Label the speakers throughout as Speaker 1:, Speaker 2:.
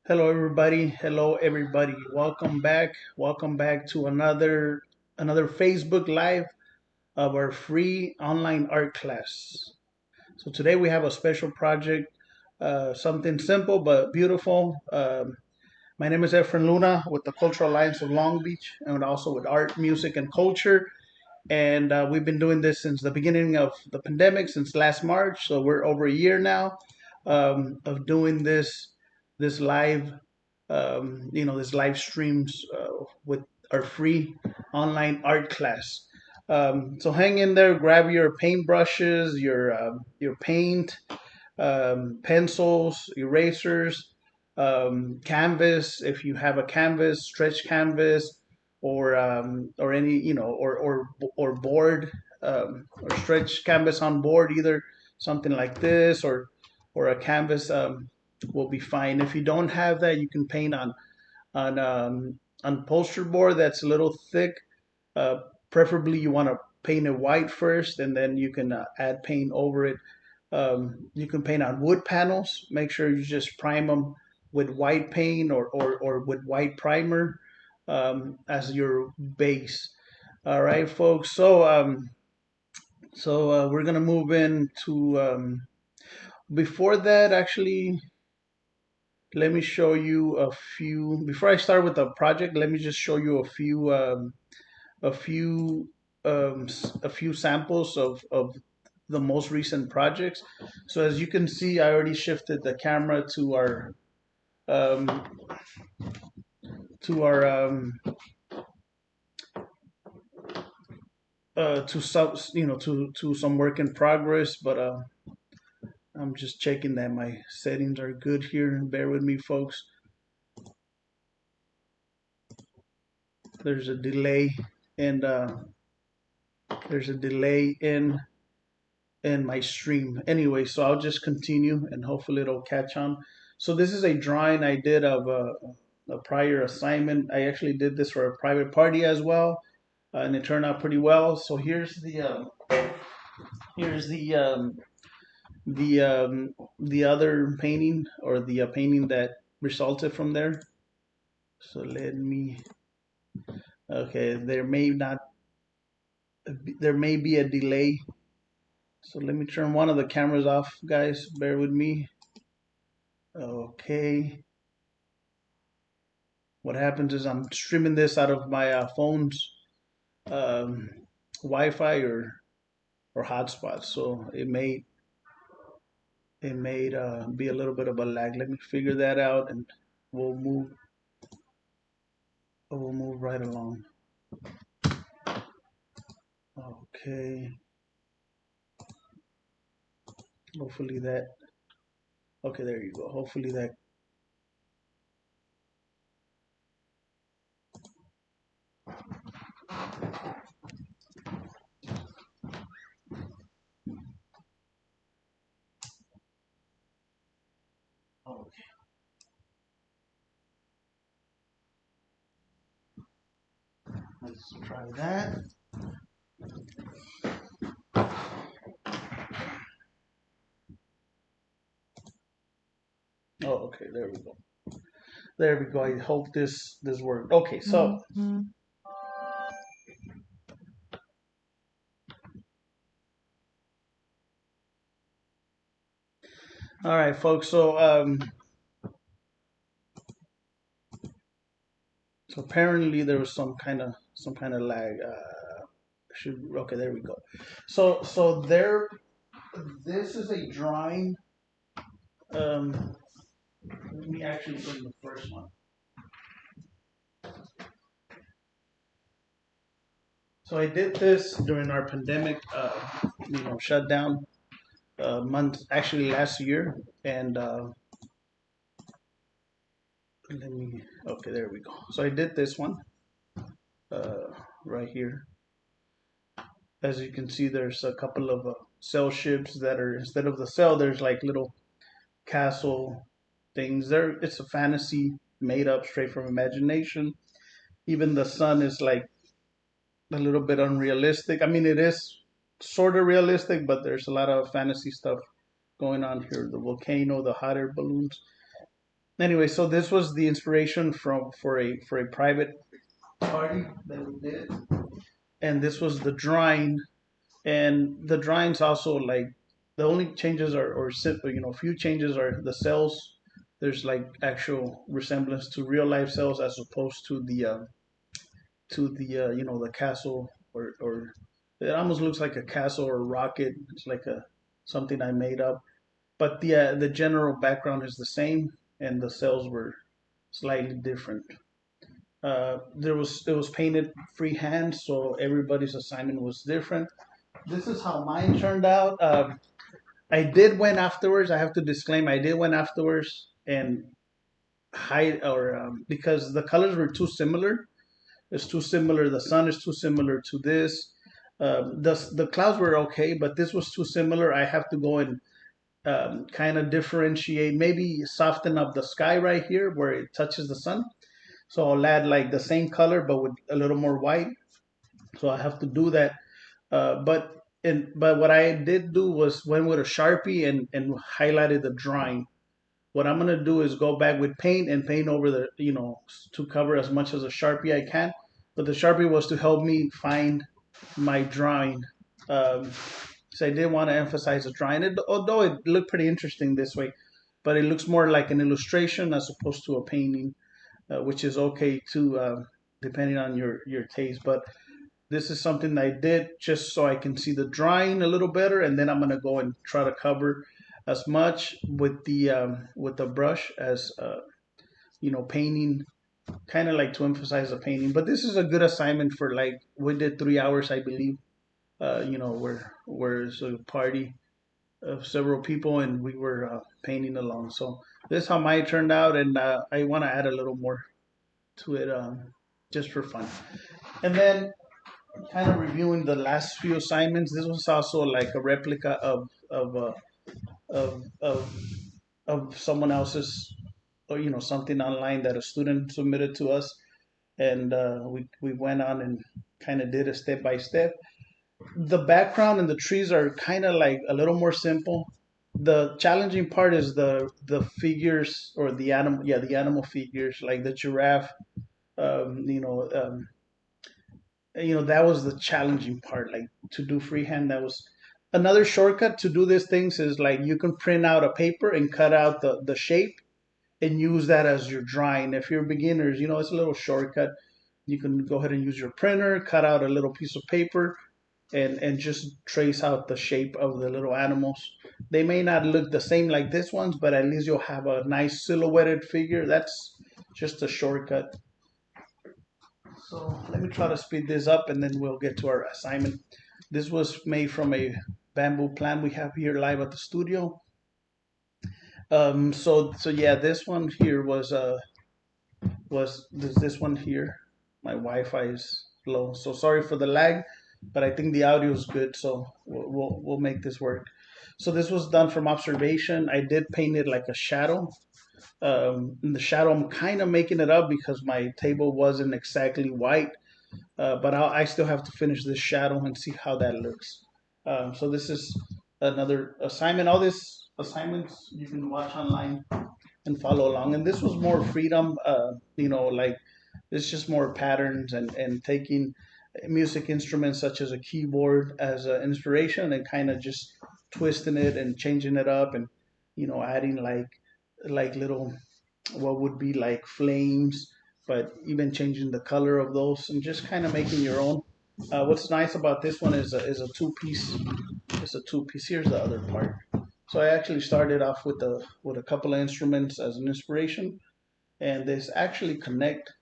Speaker 1: Hello everybody. Hello everybody. Welcome back. Welcome back to another Facebook Live of our free online art class. So today we have a special project, something simple but beautiful. My name is Efren Luna with the Cultural Alliance of Long Beach and also with Art, Music, and Culture. And we've been doing this since the beginning of the pandemic, since last March. So we're over a year now of doing this live, this live streams with our free online art class. So hang in there, grab your paintbrushes, your paint, pencils, erasers, canvas. If you have a canvas, stretch canvas, or any or board, or stretch canvas on board, either something like this or a canvas will be fine. If you don't have that, you can paint on poster board that's a little thick. Uh, Preferably, you want to paint it white first, and then you can add paint over it. You can paint on wood panels. Make sure you just prime them with white paint or with white primer as your base. All right, folks. So we're gonna move into. Before that, actually, let me show you a few. Before I start with the project, let me just show you a few a few samples of the most recent projects. So as you can see, I already shifted the camera um, to our to some to some work in progress. But I'm just checking that my settings are good here. Bear with me, folks. There's a delay, and there's a delay in my stream. Anyway, so I'll just continue, and hopefully it'll catch on. So this is a drawing I did of a prior assignment. I actually did this for a private party as well, and it turned out pretty well. So here's the other painting, or the painting that resulted from there. So let me. Okay, there may be a delay. So let me turn one of the cameras off, guys. Bear with me. Okay. What happens is I'm streaming this out of my phone's um, Wi-Fi or hotspot, so it may be a little bit of a lag. Let me figure that out, and we'll move we'll move right along. Okay. Hopefully that. Okay, there you go. Hopefully that. Okay. Let's try that. Oh, okay. There we go. There we go. I hope this worked. Okay, so all right, folks. So apparently there was some kind of lag. Should Okay, there we go. So there, this is a drawing. Let me actually bring the first one. So I did this during our pandemic, shutdown month, actually last year, and let me. Okay, there we go. So I did this one uh, right here. As you can see, there's a couple of sail ships that are, instead of the sail, there's like little castle things. There, it's a fantasy made up straight from imagination. Even the sun is like a little bit unrealistic. I mean, it is sort of realistic, but there's a lot of fantasy stuff going on here. The volcano, the hot air balloons. anyway, so this was the inspiration for a private party that we did, and this was the drawing. And the drawings also, like, the only changes are, or simple, few changes are the cells. There's like actual resemblance to real life cells as opposed to the the castle, or it almost looks like a castle or a rocket. It's like a something I made up, but the general background is the same, and the cells were slightly different. It was painted freehand, so everybody's assignment was different. This is how mine turned out. I did went afterwards. I have to disclaim, I did went afterwards and hide, or because the colors were too similar. It's too similar. The sun is too similar to this. The clouds were okay, but this was too similar. I have to go and kind of differentiate, maybe soften up the sky right here where it touches the sun. So I'll add like the same color but with a little more white. So I have to do that. But what I did do was went with a Sharpie and highlighted the drawing. What I'm gonna do is go back with paint and paint over to cover as much as a Sharpie I can. But the Sharpie was to help me find my drawing. Um, so I did want to emphasize the drawing, although it looked pretty interesting this way, but it looks more like an illustration as opposed to a painting, which is okay too, depending on your taste. But this is something I did just so I can see the drawing a little better, and then I'm gonna go and try to cover as much with the brush as painting, kind of like to emphasize the painting. But this is a good assignment for, like, we did 3 hours, I believe. Where it's a party of several people, and we were painting along. So this is how mine turned out, and I want to add a little more to it, just for fun. And then, kind of reviewing the last few assignments, this was also like a replica of of of someone else's, or something online that a student submitted to us, and we went on and kind of did a step by step. The background and the trees are kind of like a little more simple. The challenging part is the figures, or the animal, yeah, the animal figures, like the giraffe. Um, you know, um, that was the challenging part. Like, to do freehand, that was another shortcut to do these things. Is like, you can print out a paper and cut out the shape and use that as your drawing. If you're beginners, it's a little shortcut. You can go ahead and use your printer, cut out a little piece of paper, and just trace out the shape of the little animals. They may not look the same like this ones, but at least you'll have a nice silhouetted figure. That's just a shortcut. So let me try to speed this up, and then we'll get to our assignment. This was made from a bamboo plant we have here live at the studio. So yeah, this one here was this one here. My Wi-Fi is low, so sorry for the lag, but I think the audio is good, so we'll make this work. So this was done from observation. I did paint it like a shadow. In the shadow, I'm kind of making it up because my table wasn't exactly white, but I still have to finish this shadow and see how that looks. So this is another assignment. All these assignments you can watch online and follow along. And this was more freedom, like, it's just more patterns and taking music instruments such as a keyboard as an inspiration, and kind of just twisting it and changing it up, and adding like little, what would be like flames, but even changing the color of those and just kind of making your own. What's nice about this one is a two piece. It's a two piece. Here's the other part. So I actually started off with a couple of instruments as an inspiration, and this actually connect.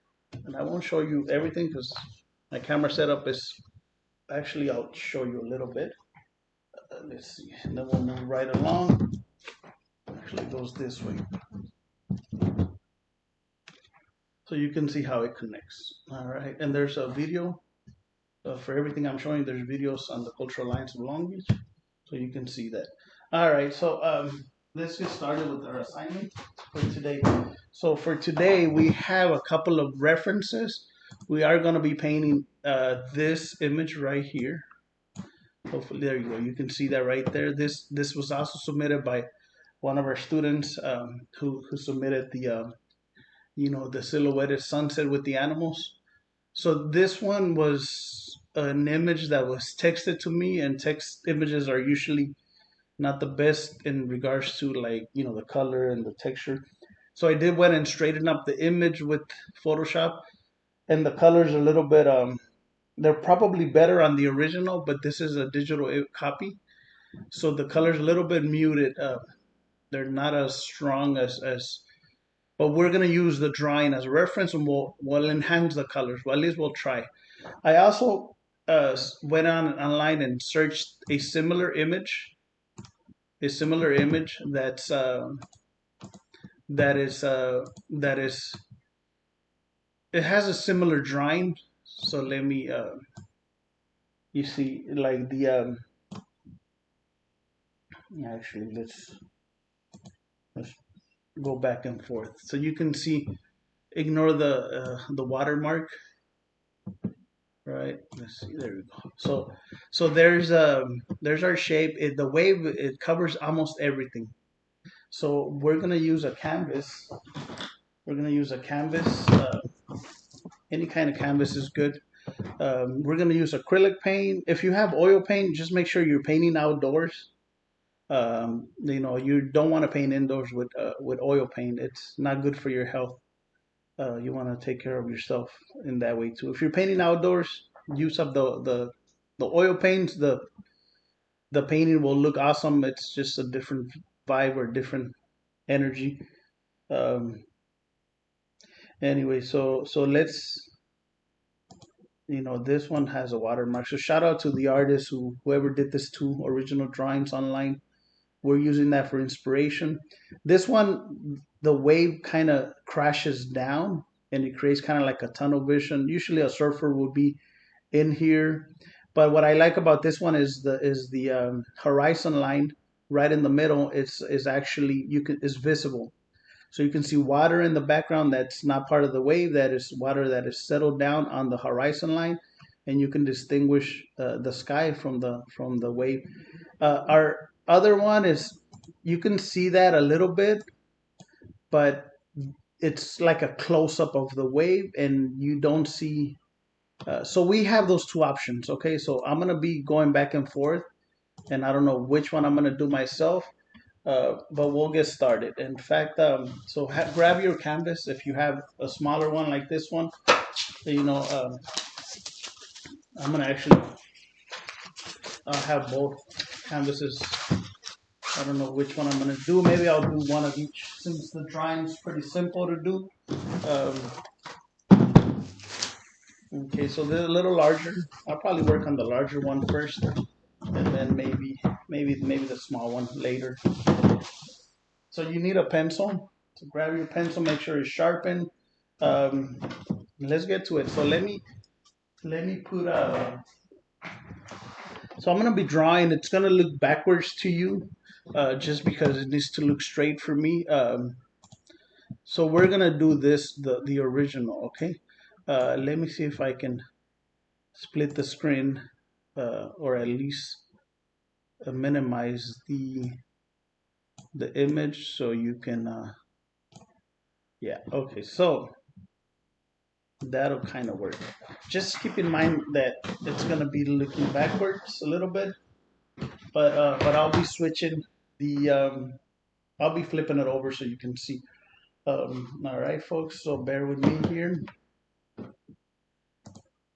Speaker 1: And I won't show you everything because my camera setup is, actually, I'll show you a little bit. Let's see, and then we'll move right along. Actually, it goes this way, so you can see how it connects. All right, and there's a video for everything I'm showing. There's videos on the Cultural Alliance of Long Beach, so you can see that. All right, so let's get started with our assignment for today. So for today, we have a couple of references. We are going to be painting this image right here. Hopefully, there you go. You can see that right there. This was also submitted by one of our students who submitted the the silhouetted sunset with the animals. So this one was an image that was texted to me, and text images are usually not the best in regards to like the color and the texture. So I did went and straightened up the image with Photoshop, and the colors a little bit they're probably better on the original, but this is a digital copy, so the colors a little bit muted. They're not as strong as. But we're gonna use the drawing as a reference, and we'll enhance the colors. Well, at least we'll try. I also went online and searched a similar image that is it has a similar drawing. So let me you see like the actually let's go back and forth so you can see. Ignore the watermark, right? Let's see. There we go. So there's our shape. The wave, it covers almost everything. So we're gonna use a canvas. We're gonna use a canvas. Any kind of canvas is good. We're gonna use acrylic paint. If you have oil paint, just make sure you're painting outdoors. You don't want to paint indoors with oil paint. It's not good for your health. You want to take care of yourself in that way too. If you're painting outdoors, use up the oil paints. The painting will look awesome. It's just a different vibe or different energy. Um, anyway, so let's this one has a watermark. So shout out to the artist whoever did this two original drawings online. We're using that for inspiration. This one, the wave kind of crashes down and it creates kind of like a tunnel vision. Usually a surfer would be in here. But what I like about this one is the horizon line right in the middle. Is actually is visible, so you can see water in the background that's not part of the wave. That is water that is settled down on the horizon line, and you can distinguish the sky from the wave. Our other one is you can see that a little bit, but it's like a close up of the wave, and you don't see. So we have those two options. Okay, so I'm gonna be going back and forth, and I don't know which one I'm gonna do myself. But we'll get started. In fact, so grab your canvas if you have a smaller one like this one. You know, I'm gonna actually have both canvases. I don't know which one I'm gonna do. Maybe I'll do one of each since the drawing's pretty simple to do. Okay, so they're a little larger. I'll probably work on the larger one first, and then maybe the small one later. So you need a pencil. So grab your pencil, make sure it's sharpened. Um, let's get to it. So let me put so I'm gonna be drawing. It's gonna look backwards to you, just because it needs to look straight for me. So we're gonna do this the original, okay? Let me see if I can split the screen, or at least minimize the image so you can. Yeah. Okay. So that'll kind of work. Just keep in mind that it's gonna be looking backwards a little bit, but I'll be switching the I'll be flipping it over so you can see. All right, folks. So bear with me here.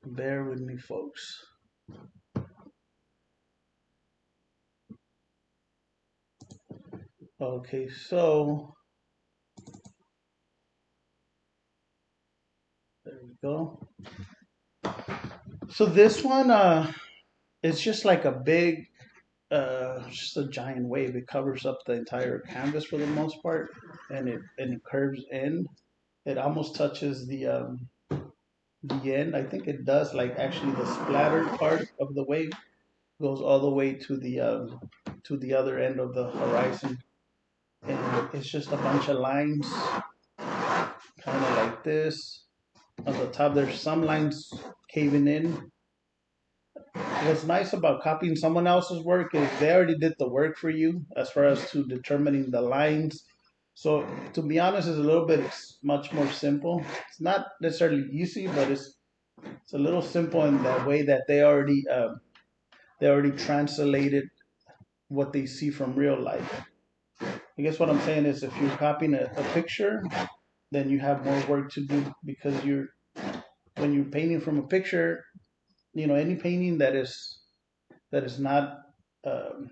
Speaker 1: Bear with me, folks. Okay, so there we go. So this one, it's just like a big, just a giant wave. It covers up the entire canvas for the most part, and it curves in. It almost touches the end. I think it does. Like actually, the splattered part of the wave goes all the way to the other end of the horizon, and it's just a bunch of lines, kind of like this. On the top, there's some lines caving in. what's nice about copying someone else's work is they already did the work for you as far as to determining the lines. So to be honest, it's a little bit much more simple. It's not necessarily easy, but it's a little simple in that way that they already translated what they see from real life. I guess what I'm saying is if you're copying a picture, then you have more work to do because you're when you're painting from a picture, any painting that is not um,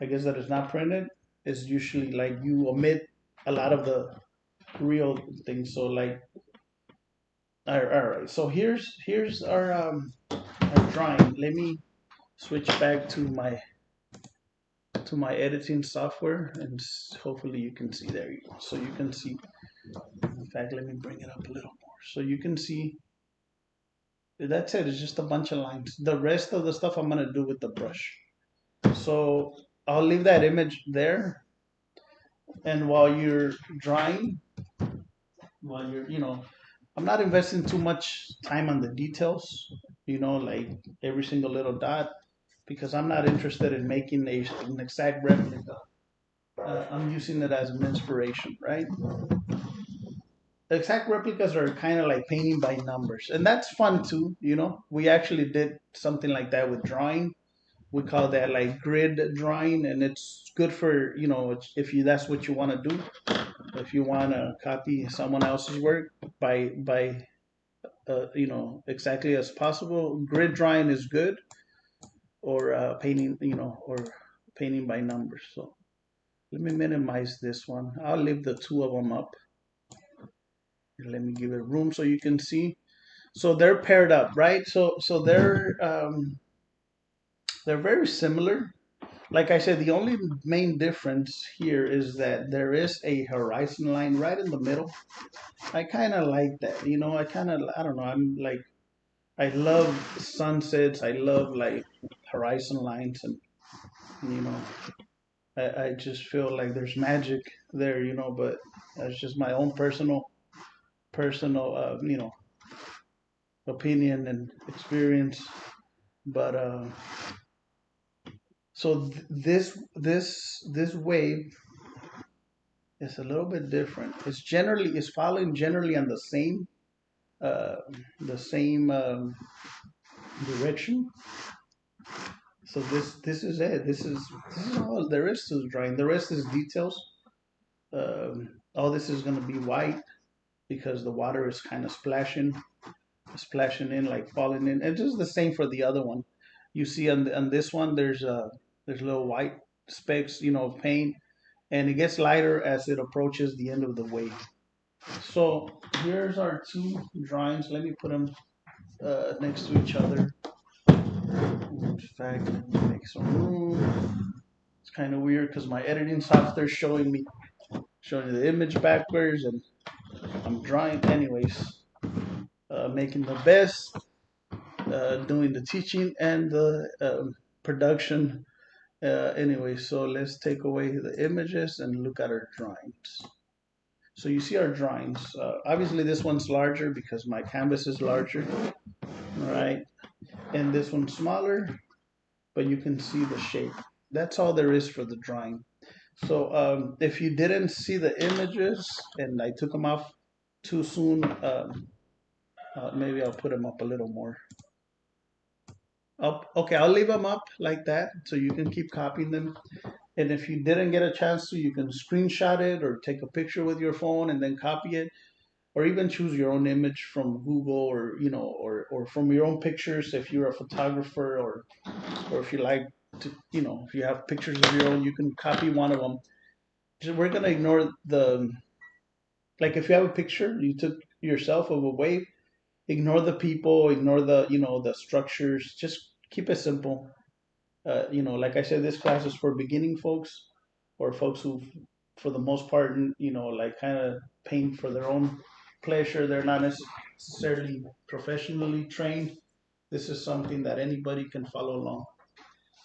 Speaker 1: I guess that is not printed is usually like you omit a lot of the real things. So like, all right. So here's our drawing. Let me switch back to my editing software, and hopefully you can see. There you go. So you can see. In fact, let me bring it up a little more so you can see. That's it. It's just a bunch of lines. The rest of the stuff I'm gonna do with the brush. So I'll leave that image there, and while you're drawing, while I'm not investing too much time on the details, like every single little dot, because I'm not interested in making an exact replica. I'm using it as an inspiration, right? The exact replicas are kind of like painting by numbers, and that's fun too. We actually did something like that with drawing. We call that like grid drawing, and it's good for if you that's what you want to do. If you want to copy someone else's work by exactly as possible, grid drawing is good, or painting, or painting by numbers. So let me minimize this one. I'll leave the two of them up. Let me give it room so you can see. So they're paired up, right? So they're very similar. Like I said, the only main difference here is that there is a horizon line right in the middle. I kind of like that. I don't know. I love sunsets. I love like horizon lines, and you know, I just feel like there's magic there. But that's just my own personal, opinion and experience. But so this wave is a little bit different. It's following generally on uh, the same direction. So this is it. This is all there is to the drawing. The rest is details. All this is going to be white because the water is kind of splashing in, like falling in. And just the same for the other one. You see on this one, there's little white specks, of paint, and it gets lighter as it approaches the end of the wave. So here's our two drawings. Let me put them next to each other. In fact, let me make some room. It's kind of weird because my editing software is showing the image backwards, and I'm drawing anyways, making the best, doing the teaching and the production. Anyway, so let's take away the images and look at our drawings. So you see our drawings. Obviously, this one's larger because my canvas is larger, all right? And this one's smaller, but you can see the shape. That's all there is for the drawing. So if you didn't see the images and I took them off too soon, maybe I'll put them up a little more. Up, okay, I'll leave them up like that so you can keep copying them. And if you didn't get a chance to, you can screenshot it or take a picture with your phone and then copy it, or even choose your own image from Google, or or from your own pictures if you're a photographer, or if you like to, if you have pictures of your own, you can copy one of them. We're gonna ignore the like if you have a picture you took yourself of a wave, ignore the people, ignore the the structures. Just keep it simple. Like I said, this class is for beginning folks, or folks who, for the most part, like kind of paint for their own pleasure. They're not necessarily professionally trained. This is something that anybody can follow along.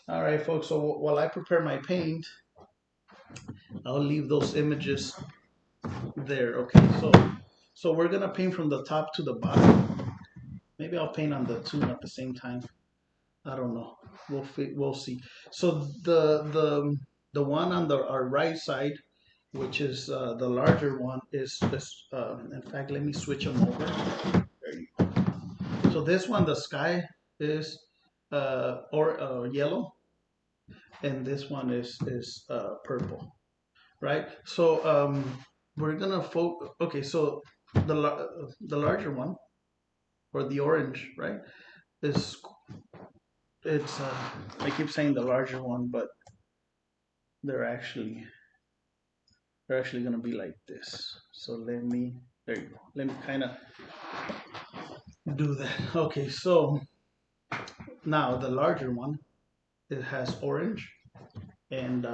Speaker 1: All right, folks. So while I prepare my paint, I'll leave those images there. Okay. So we're gonna paint from the top to the bottom. Maybe I'll paint on the two at the same time. I don't know. We'll see. So the one on our right side, which is the larger one, is in fact, let me switch them over. There you go. So this one, the sky is or yellow, and this one is purple, right? So we're gonna focus. Okay, so the larger one or the orange, right? Is it's I keep saying the larger one, but they're actually they're actually gonna be like this. So there you go. Let me kind of do that. Okay, so now the larger one, it has orange and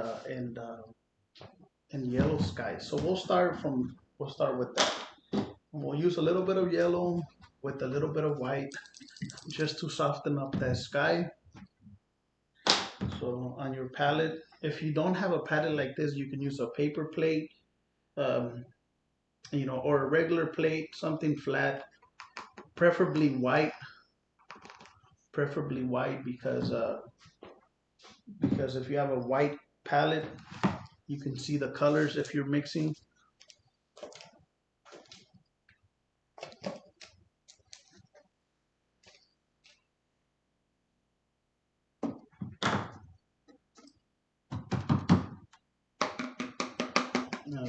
Speaker 1: and yellow sky. So we'll start with that. We'll use a little bit of yellow with a little bit of white just to soften up that sky. So on your palette, if you don't have a palette like this, you can use a paper plate, um, or a regular plate, something flat, preferably white. Preferably white because if you have a white palette, you can see the colors if you're mixing.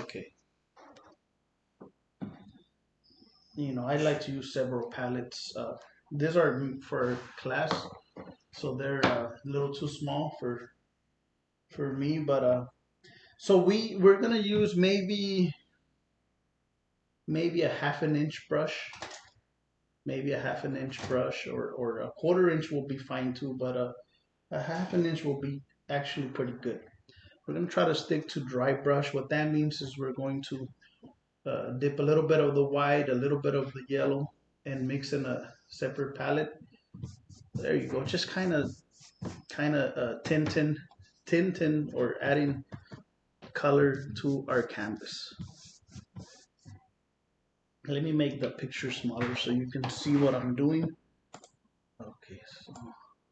Speaker 1: Okay. I like to use several palettes. These are for class, so they're a little too small for me. But so we're gonna use maybe a half an inch brush, maybe a half an inch brush, or a quarter inch will be fine too. But a half an inch will be actually pretty good. We're gonna try to stick to dry brush. What that means is we're going to dip a little bit of the white, a little bit of the yellow, and mix in a separate palette. There you go. Just kind of tinting or adding color to our canvas. Let me make the picture smaller so you can see what I'm doing. Okay, so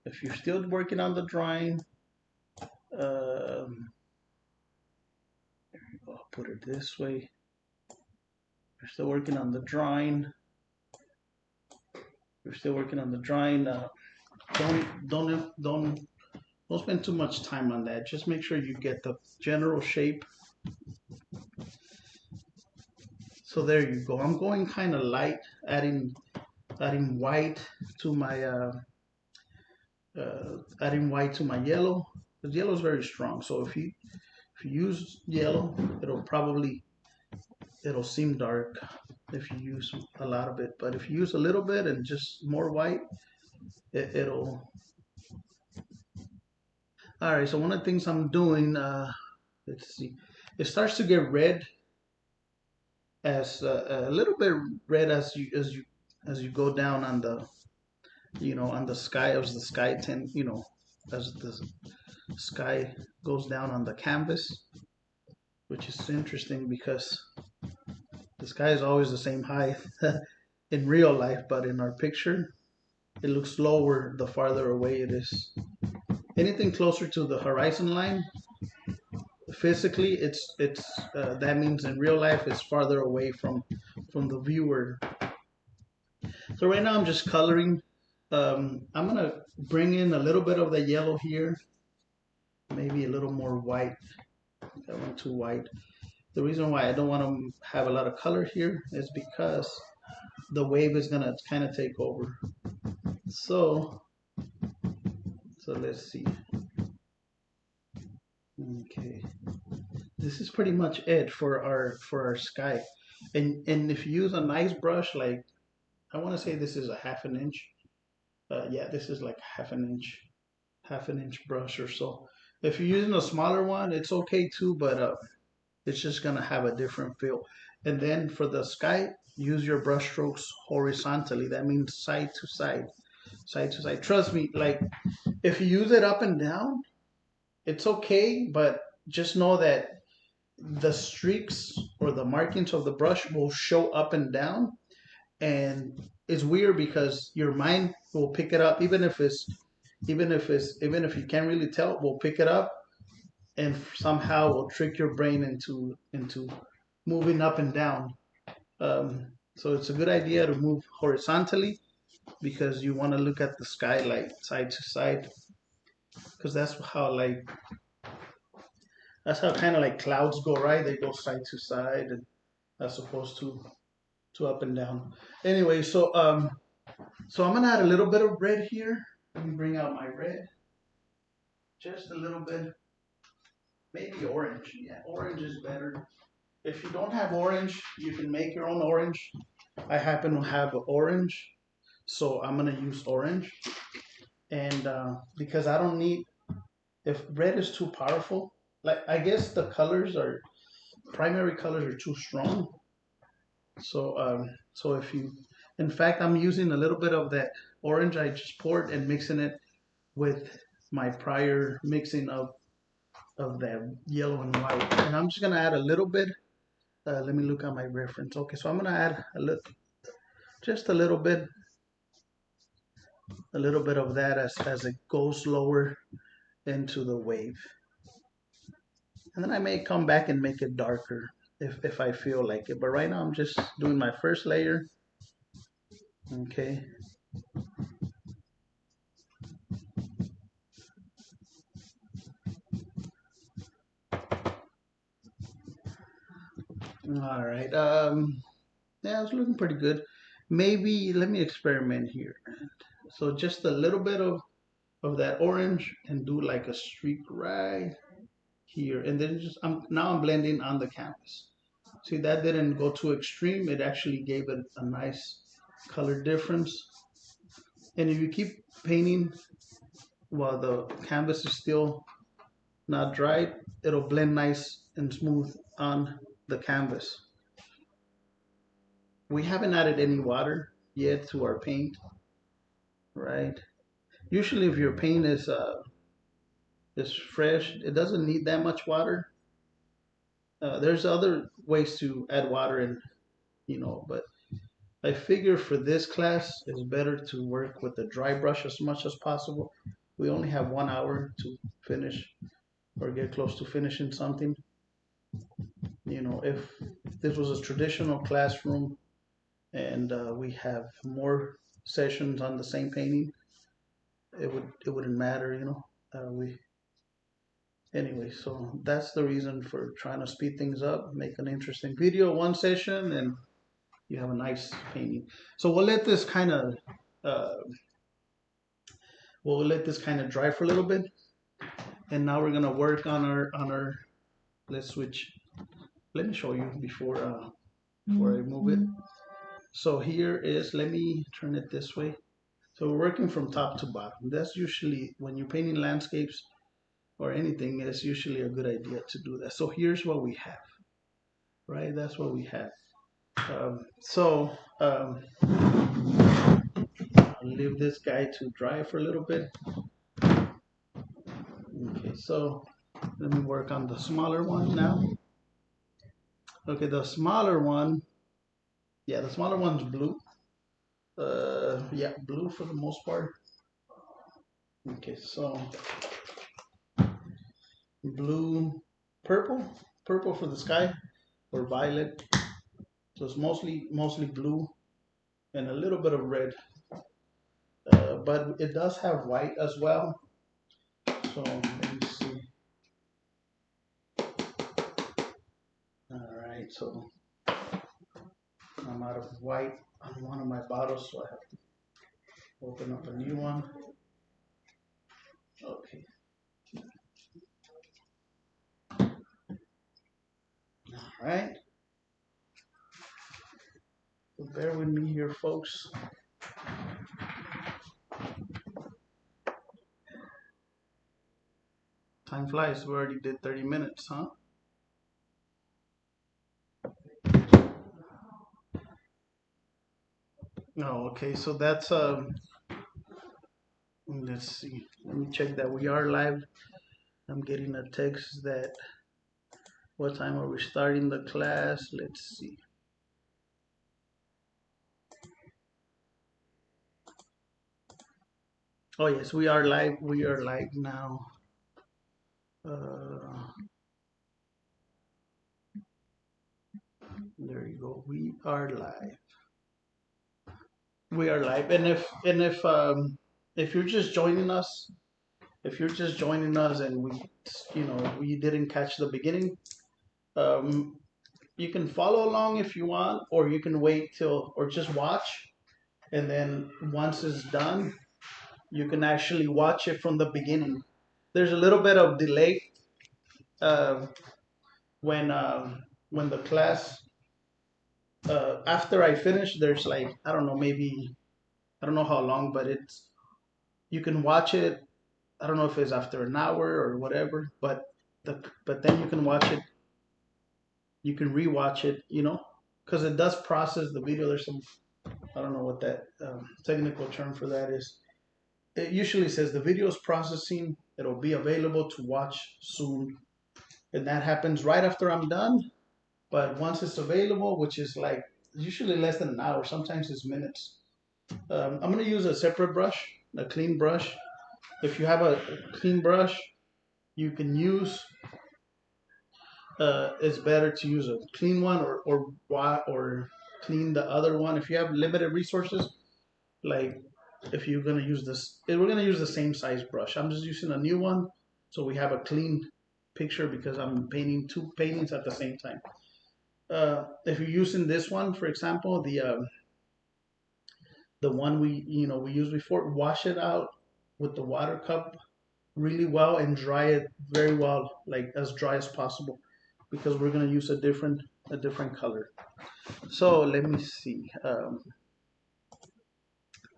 Speaker 1: if you're still working on the drawing, I'll put it this way. You're still working on the drawing. You're still working on the drawing. Don't spend too much time on that. Just make sure you get the general shape. So there you go. I'm going kind of light, adding white to my adding white to my yellow. The yellow is very strong. So if you use yellow, it'll seem dark if you use a lot of it. But if you use a little bit and just more white, it'll. All right. So one of the things I'm doing, let's see, it starts to get red as a little bit red as you go down on the on the sky as the sky as the sky goes down on the canvas, which is interesting because the sky is always the same height in real life, but in our picture it looks lower the farther away it is. Anything closer to the horizon line, physically it's that means in real life it's farther away from the viewer. So right now I'm just coloring. I'm gonna bring in a little bit of the yellow here, maybe a little more white. That went too white. The reason why I don't want to have a lot of color here is because the wave is gonna kind of take over. So let's see. Okay, this is pretty much it for our sky. And if you use a nice brush, like I want to say this is a half an inch. Yeah, this is like half an inch brush or so. If you're using a smaller one, it's okay too, but it's just gonna have a different feel. And then for the sky, use your brush strokes horizontally. That means side to side, side to side. Trust me, like if you use it up and down, it's okay, but just know that the streaks or the markings of the brush will show up and down, and it's weird because your mind will pick it up even if it's even if you can't really tell, we'll pick it up and somehow we'll trick your brain into moving up and down. So it's a good idea to move horizontally because you want to look at the sky like side to side because that's how kind of like clouds go, right? They go side to side and as opposed to up and down. Anyway, so I'm gonna add a little bit of red here. Let me bring out my red, just a little bit. Maybe orange. Yeah, orange is better. If you don't have orange, you can make your own orange. I happen to have orange, so I'm gonna use orange. And because I don't need, if red is too powerful, like I guess the colors are primary colors are too strong. So if you, in fact, I'm using a little bit of that orange I just poured and mixing it with my prior mixing of that yellow and white. And I'm just gonna add a little bit. Let me look at my reference. Okay, so I'm gonna add a little, just a little bit of that as it goes lower into the wave. And then I may come back and make it darker if I feel like it. But right now I'm just doing my first layer. Okay. All right. Yeah, it's looking pretty good. Maybe let me experiment here. So just a little bit of that orange and do like a streak right here. And then just now I'm blending on the canvas. See, that didn't go too extreme. It actually gave it a nice color difference. And if you keep painting while the canvas is still not dried, it'll blend nice and smooth on the canvas. We haven't added any water yet to our paint, right? Usually if your paint is fresh, it doesn't need that much water. There's other ways to add water and but I figure for this class it's better to work with the dry brush as much as possible. We only have 1 hour to finish or get close to finishing something. If this was a traditional classroom and we have more sessions on the same painting, it wouldn't matter. We Anyway, so that's the reason for trying to speed things up, make an interesting video, one session, and you have a nice painting. So uh, we'll let this kind of dry for a little bit, and now we're gonna work on our. Let's switch. Let me show you before I move it. So here is. Let me turn it this way. So we're working from top to bottom. That's usually when you're painting landscapes or anything. It's usually a good idea to do that. So here's what we have. Right, that's what we have. I'll leave this guy to dry for a little bit. Okay, so let me work on the smaller one now. Okay, the smaller one, yeah, the smaller one's blue. Yeah, blue for the most part. Okay, so blue, purple for the sky, or violet. So it's mostly blue and a little bit of red. But it does have white as well. So let me see. All right, so I'm out of white on one of my bottles, so I have to open up a new one. Okay. All right. So bear with me here, folks. Time flies. We already did 30 minutes, huh? Oh, okay. So that's let's see. Let me check that we are live. I'm getting a text that what time are we starting the class? Let's see. Oh yes, we are live. We are live now. Uh, there you go. We are live. We are live. And if you're just joining us, if you're just joining us, and we didn't catch the beginning, um, you can follow along if you want, or you can wait till, or just watch, and then once it's done, you can actually watch it from the beginning. There's a little bit of delay uh, when the class after I finish. There's like, I don't know, maybe I don't know how long, but it's you can watch it. I don't know if it's after an hour or whatever, but then you can watch it. You can rewatch it, because it does process the video. There's some, I don't know what that technical term for that is. It usually says the video is processing. It'll be available to watch soon, and that happens right after I'm done. But once it's available, which is like usually less than an hour, sometimes it's minutes. I'm going to use a separate brush, a clean brush. If you have a clean brush, you can use. It's better to use a clean one or clean the other one. If you have limited resources, like if you're gonna use this, we're gonna use the same size brush. I'm just using a new one, so we have a clean picture because I'm painting two paintings at the same time. If you're using this one, for example, the one we used before, wash it out with the water cup really well and dry it very well, like as dry as possible, because we're gonna use a different color. So let me see.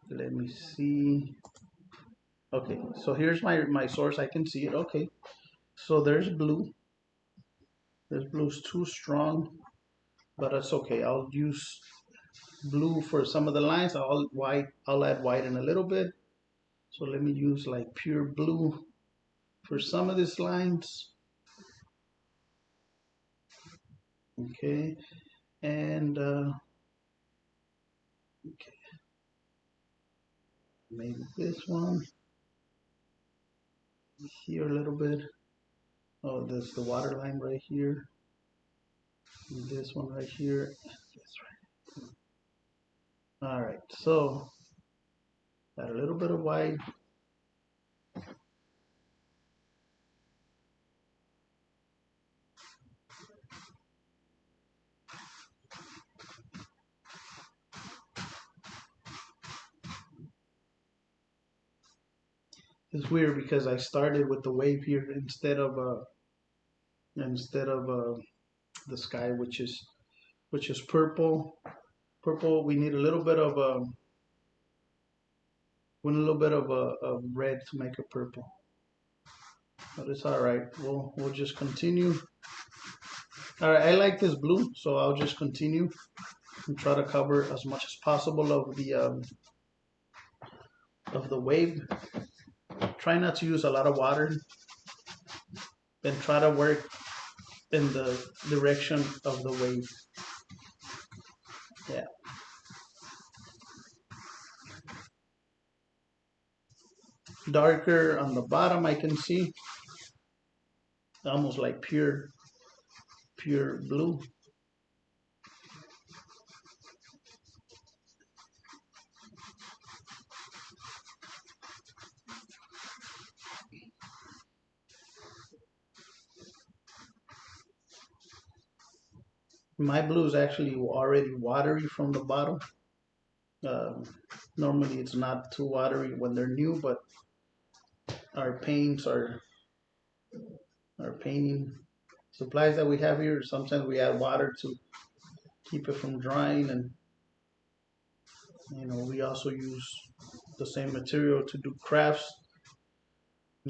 Speaker 1: Let me see. Okay, so here's my source. I can see it. Okay, so there's blue. This blue's too strong, but that's okay. I'll use blue for some of the lines. I'll add white in a little bit. So let me use like pure blue for some of these lines. Okay, and okay, maybe this one here a little bit. Oh, there's the water line right here. And this one right here. That's right. All right, so add a little bit of white. It's weird because I started with the wave here instead of the sky, which is purple. Purple. We need a little bit of red to make it purple. But it's all right. We'll just continue. All right. I like this blue, so I'll just continue and try to cover as much as possible of the wave. Try not to use a lot of water, and try to work in the direction of the wave. Yeah. Darker on the bottom, I can see almost like pure blue. My blue is actually already watery from the bottom. Um, Normally, it's not too watery when they're new, but our paints our painting supplies that we have here. Sometimes we add water to keep it from drying, and we also use the same material to do crafts.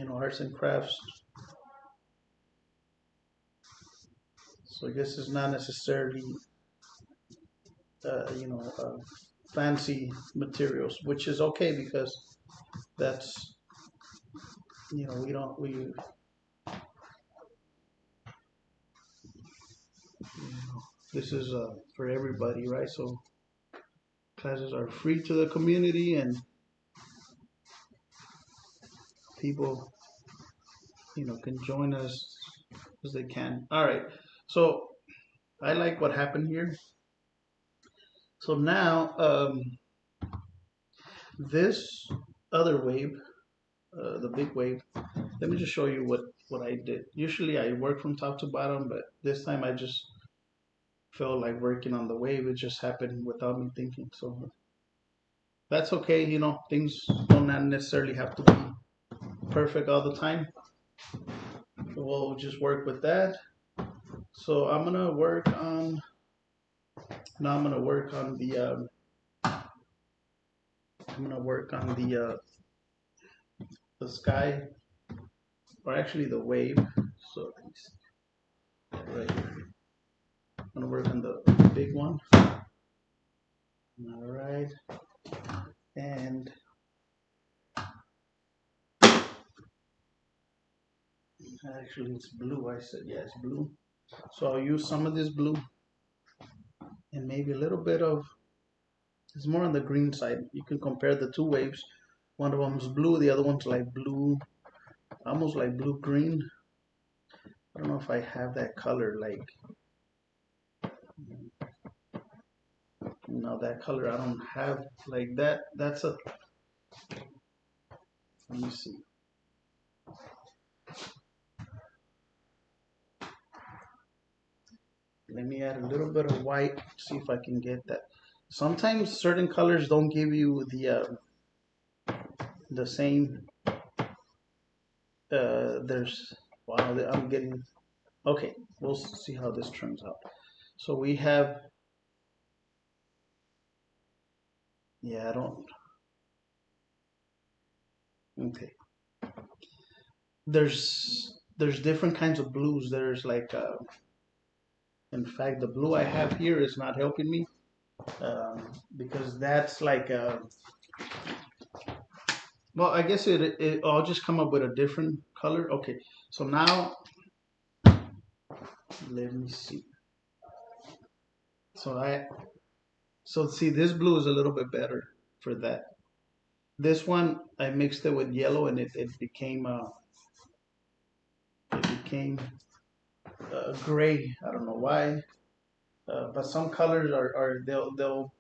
Speaker 1: Arts and crafts. So I guess it's not necessarily uh, you know uh, fancy materials, which is okay because that's we don't we this is for everybody, right? So classes are free to the community, and people, can join us as they can. All right. So I like what happened here. So now this other wave, the big wave. Let me just show you what I did. Usually I work from top to bottom, but this time I just felt like working on the wave. It just happened without me thinking. So that's okay. Things don't necessarily have to be perfect all the time. We'll just work with that. So I'm gonna work on now. I'm gonna work on the sky, or actually the wave. So right here. I'm gonna work on the big one. All right, and actually it's blue. I said yeah, it's blue. So I'll use some of this blue and maybe a little bit of. It's more on the green side. You can compare the two waves. One of them's blue, the other one's like blue, almost like blue green. I don't know if I have that color like. That color I don't have like that. That's a. Let me see. Let me add a little bit of white, see if I can get that. Sometimes certain colors don't give you the same. There's wow, I'm getting okay. We'll see how this turns out. So we have I don't okay. There's different kinds of blues. There's like in fact the blue I have here is not helping me because that's like well, I guess I'll just come up with a different color. Okay, so now let me see. So see this blue is a little bit better for that. This one I mixed it with yellow and it became gray. I don't know why, but some colors are they'll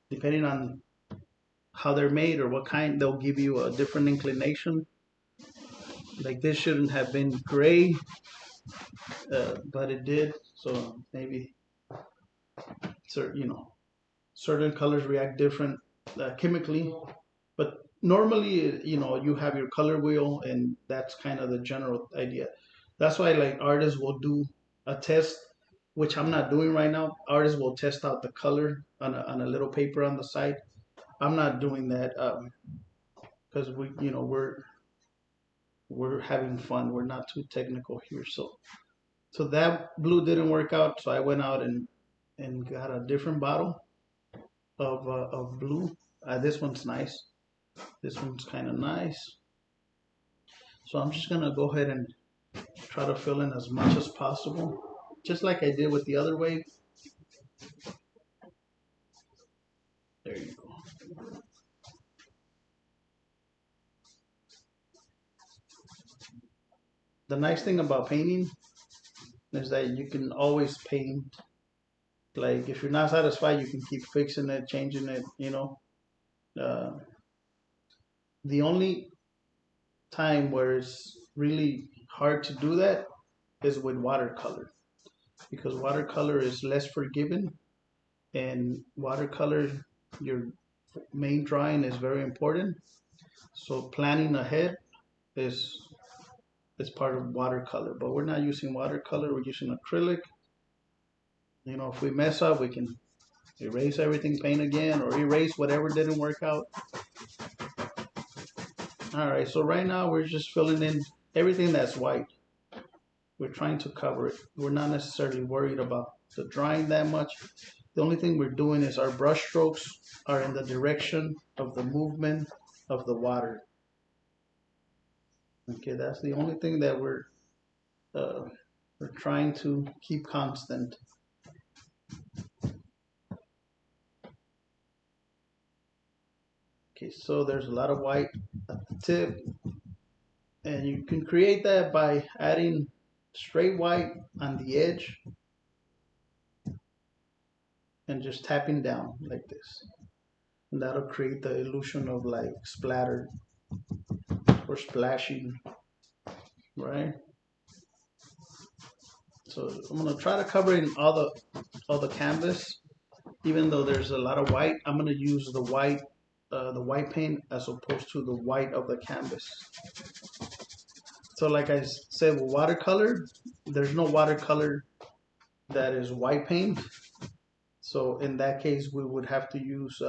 Speaker 1: depending on how they're made or what kind, they'll give you a different inclination. Like this shouldn't have been gray, but it did. So maybe certain colors react different chemically. But normally, you have your color wheel, and that's kind of the general idea. That's why like artists will do a test, which I'm not doing right now. Artists will test out the color on a little paper on the side. I'm not doing that because we're having fun. We're not too technical here. So that blue didn't work out. So I went out and got a different bottle of blue. This one's nice. This one's kind of nice. So I'm just gonna go ahead and try to fill in as much as possible, just like I did with the other wave. There you go. The nice thing about painting is that you can always paint. Like if you're not satisfied, you can keep fixing it, changing it. Uh, the only time where it's really hard to do that is with watercolor because watercolor is less forgiving, and watercolor your main drawing is very important. So planning ahead is part of watercolor, but we're not using watercolor. We're using acrylic. If we mess up, we can erase everything, paint again, or erase whatever didn't work out. All right, so right now we're just filling in everything that's white. We're trying to cover it. We're not necessarily worried about the drying that much. The only thing we're doing is our brush strokes are in the direction of the movement of the water. Okay, that's the only thing that we're trying to keep constant. Okay, so there's a lot of white at the tip. And you can create that by adding straight white on the edge and just tapping down like this. And that'll create the illusion of like splatter or splashing, right? So I'm gonna try to cover in all the canvas, even though there's a lot of white. I'm gonna use the white paint as opposed to the white of the canvas. So like I said, with watercolor, there's no watercolor that is white paint. So in that case, we would have to use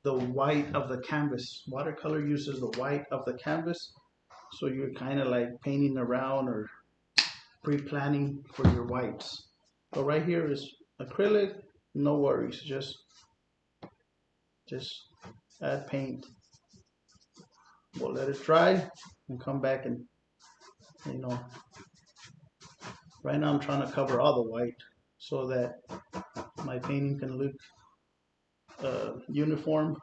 Speaker 1: the white of the canvas. Watercolor uses the white of the canvas. So you're kind of like painting around or pre-planning for your whites. So right here is acrylic, no worries. Just add paint. We'll let it dry and come back and, you know, right now I'm trying to cover all the white so that my painting can look uniform.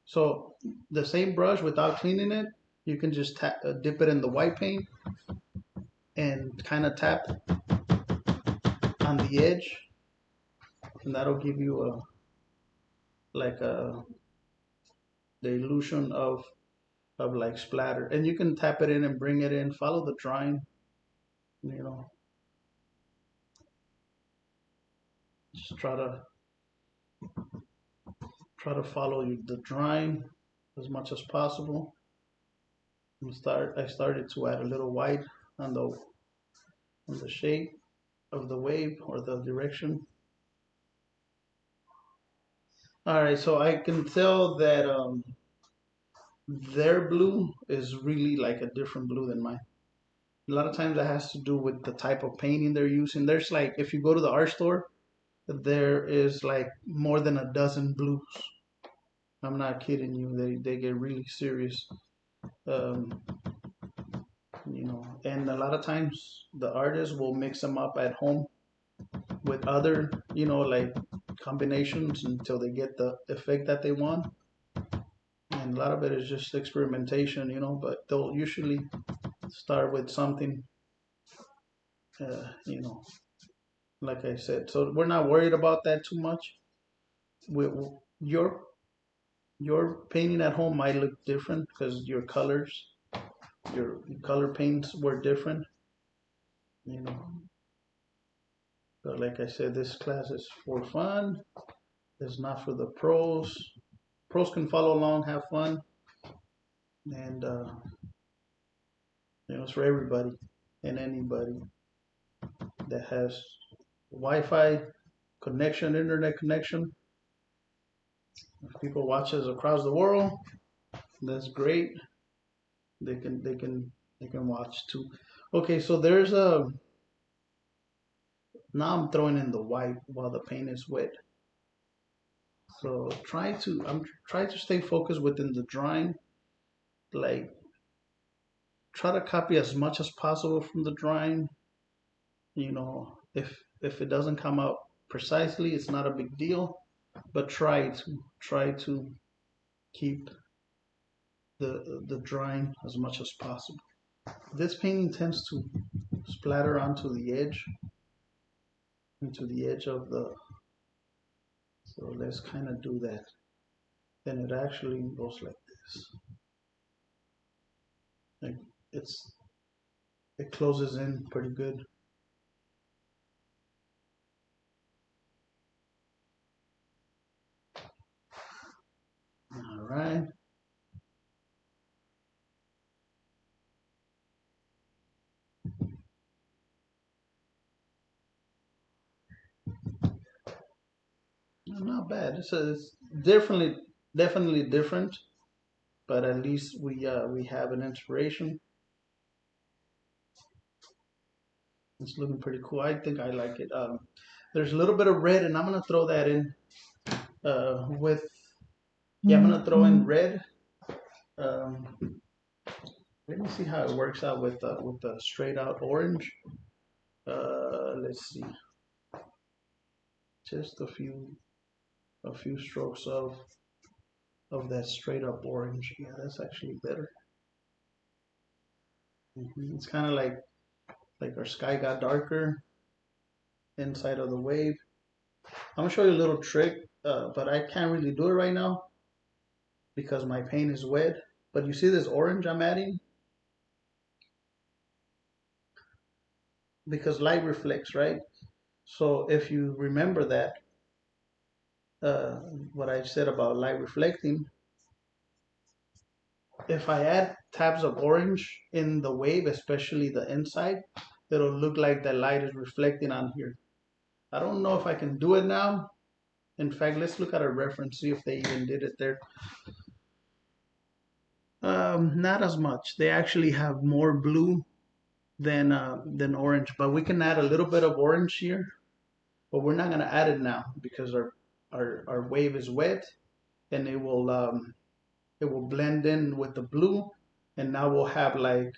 Speaker 1: So the same brush, without cleaning it, you can just dip it in the white paint and kind of tap on the edge, and that'll give you the illusion of like splatter. And you can tap it in and bring it in. Follow the drawing, you know. Just try to follow the drawing as much as possible. I started to add a little white on the shape of the wave or the direction. All right, so I can tell that their blue is really like a different blue than mine. A lot of times that has to do with the type of painting they're using. There's like, if you go to the art store, there is like more than a dozen blues. I'm not kidding you. They get really serious. Um, you know, and a lot of times the artists will mix them up at home with other, you know, like combinations until they get the effect that they want. And a lot of it is just experimentation, you know, but they'll usually start with something, you know, like I said. So we're not worried about that too much. We, your your painting at home might look different because your color paints were different, you know. But like I said, this class is for fun. It's not for the pros. Pros can follow along, have fun, and you know, it's for everybody and anybody that has Wi-Fi connection, internet connection. If people watch us across the world, that's great. They can watch too. Okay, so there's a now I'm throwing in the white while the paint is wet. So I'm trying to stay focused within the drawing. Like try to copy as much as possible from the drawing. You know, if it doesn't come out precisely, it's not a big deal. But try to keep the drawing as much as possible. This painting tends to splatter onto the edge, into the edge of the. So let's kind of do that. Then it actually goes like this. Like it closes in pretty good. All right. Not bad. It's definitely different, but at least we have an inspiration. It's looking pretty cool. I think I like it. There's a little bit of red, and I'm gonna throw that in with. Yeah, I'm gonna throw in red. Um, Let me see how it works out with the straight out orange. Let's see. Just a few strokes of that straight up orange. Yeah, that's actually better. It's kind of like our sky got darker inside of the wave. I'm gonna show you a little trick, but I can't really do it right now because my paint is wet. But you see this orange I'm adding? Because light reflects, right? So if you remember that, uh, what I said about light reflecting, if I add tabs of orange in the wave, especially the inside, it'll look like the light is reflecting on here. I don't know if I can do it now. In fact, let's look at a reference, see if they even did it there. Not as much. They actually have more blue than orange, but we can add a little bit of orange here. But we're not gonna add it now because our wave is wet, and it will blend in with the blue, and now we'll have like,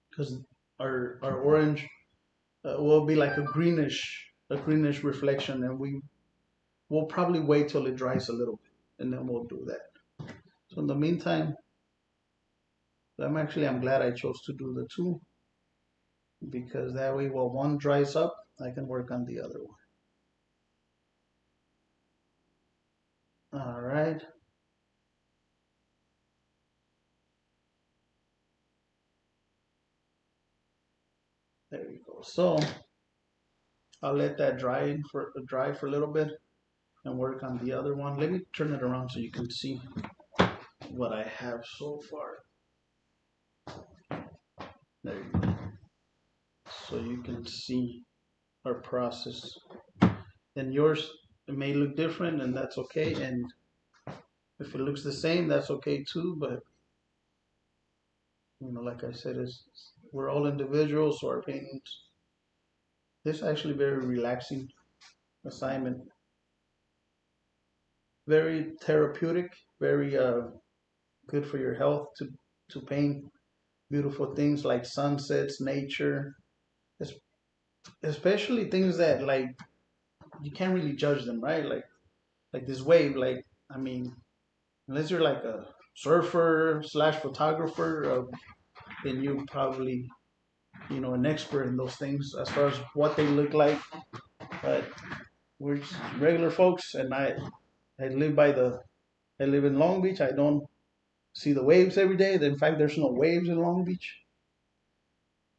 Speaker 1: because our orange will be like a greenish reflection, and we'll probably wait till it dries a little bit, and then we'll do that. So in the meantime, I'm glad I chose to do the two, because that way while one dries up, I can work on the other one. All right. There you go. So I'll let that dry for a little bit and work on the other one. Let me turn it around so you can see what I have so far. There you go. So you can see our process. And yours, it may look different, and that's okay. And if it looks the same, that's okay too. But like I said, we're all individuals, so our paintings. This is actually very relaxing assignment, very therapeutic, very good for your health to paint beautiful things like sunsets, nature, especially things that like you can't really judge them, right? Like this wave, like I mean, unless you're like a surfer slash photographer, then you probably an expert in those things as far as what they look like. But we're just regular folks, and I live I live in Long Beach. I don't see the waves every day. In fact, there's no waves in Long Beach.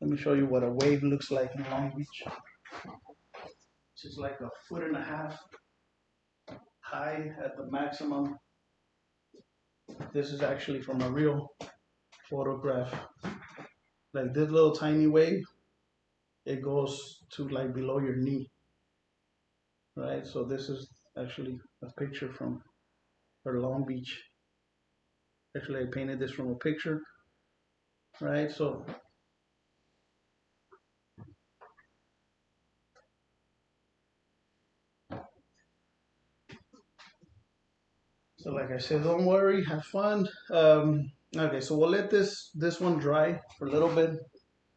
Speaker 1: Let me show you what a wave looks like in Long Beach. It's just like a foot and a half high at the maximum. This is actually from a real photograph. Like this little tiny wave, it goes to like below your knee, right? So this is actually a picture from Long Beach. Actually, I painted this from a picture, right? So like I said, don't worry, have fun. Okay, so we'll let this one dry for a little bit,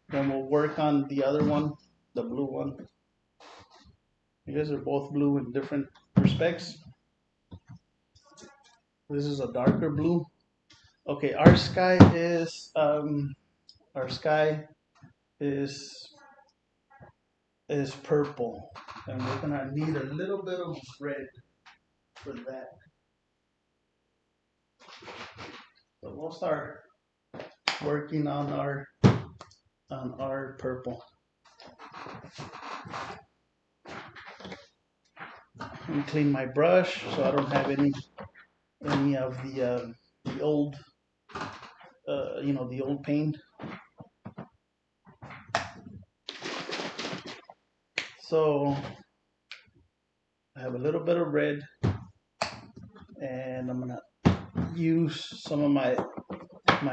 Speaker 1: then we'll work on the other one, the blue one. You guys are both blue in different respects. This is a darker blue. Okay, our sky is purple, and we're gonna need a little bit of red for that. So we'll start working on our purple. Let me clean my brush so I don't have any of the old the old paint. So I have a little bit of red, and I'm gonna use some of my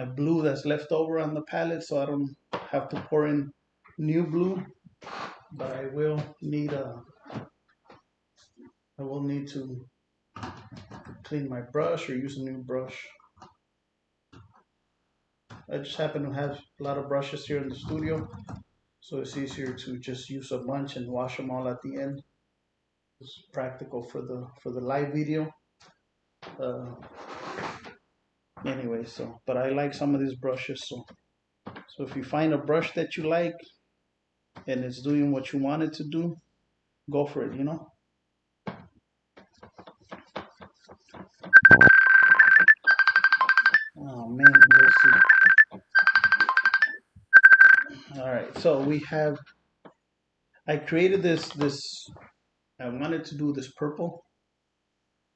Speaker 1: blue that's left over on the palette, so I don't have to pour in new blue. But I will need to clean my brush or use a new brush. I just happen to have a lot of brushes here in the studio, so it's easier to just use a bunch and wash them all at the end. It's practical for the live video. Uh, anyway, so but I like some of these brushes. So if you find a brush that you like and it's doing what you want it to do, go for it, you know. Oh man, let's see. All right, so we have. I created this. I wanted to do this purple,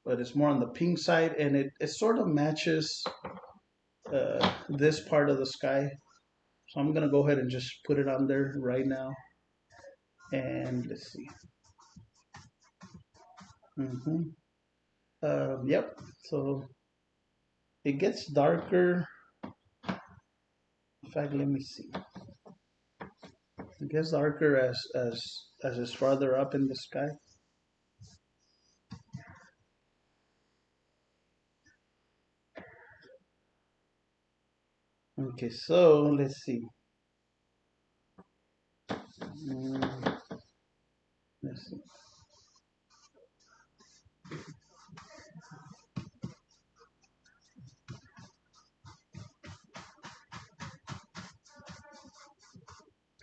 Speaker 1: but it's more on the pink side, and it sort of matches this part of the sky. So I'm gonna go ahead and just put it on there right now, and let's see. Mm-hmm. Yep. So it gets darker. In fact, let me see. It gets darker as it's farther up in the sky. Okay, so let's see. Mm, let's see.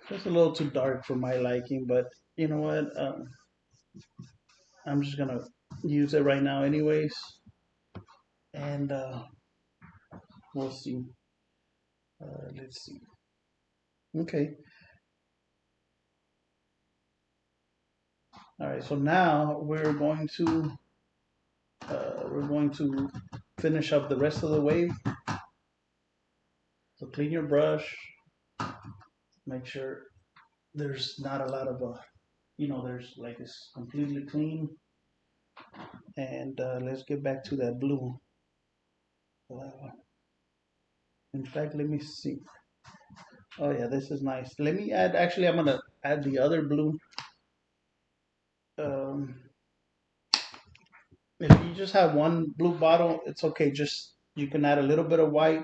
Speaker 1: It's a little too dark for my liking, but you know what? I'm just gonna use it right now, anyways, and we'll see. Let's see. Okay. All right. So now we're going to finish up the rest of the wave. So clean your brush. Make sure there's not a lot of there's like it's completely clean. And let's get back to that blue. Uh, in fact, let me see. Oh yeah, this is nice. Let me add. Actually, I'm gonna add the other blue. Um, if you just have one blue bottle, it's okay. Just you can add a little bit of white,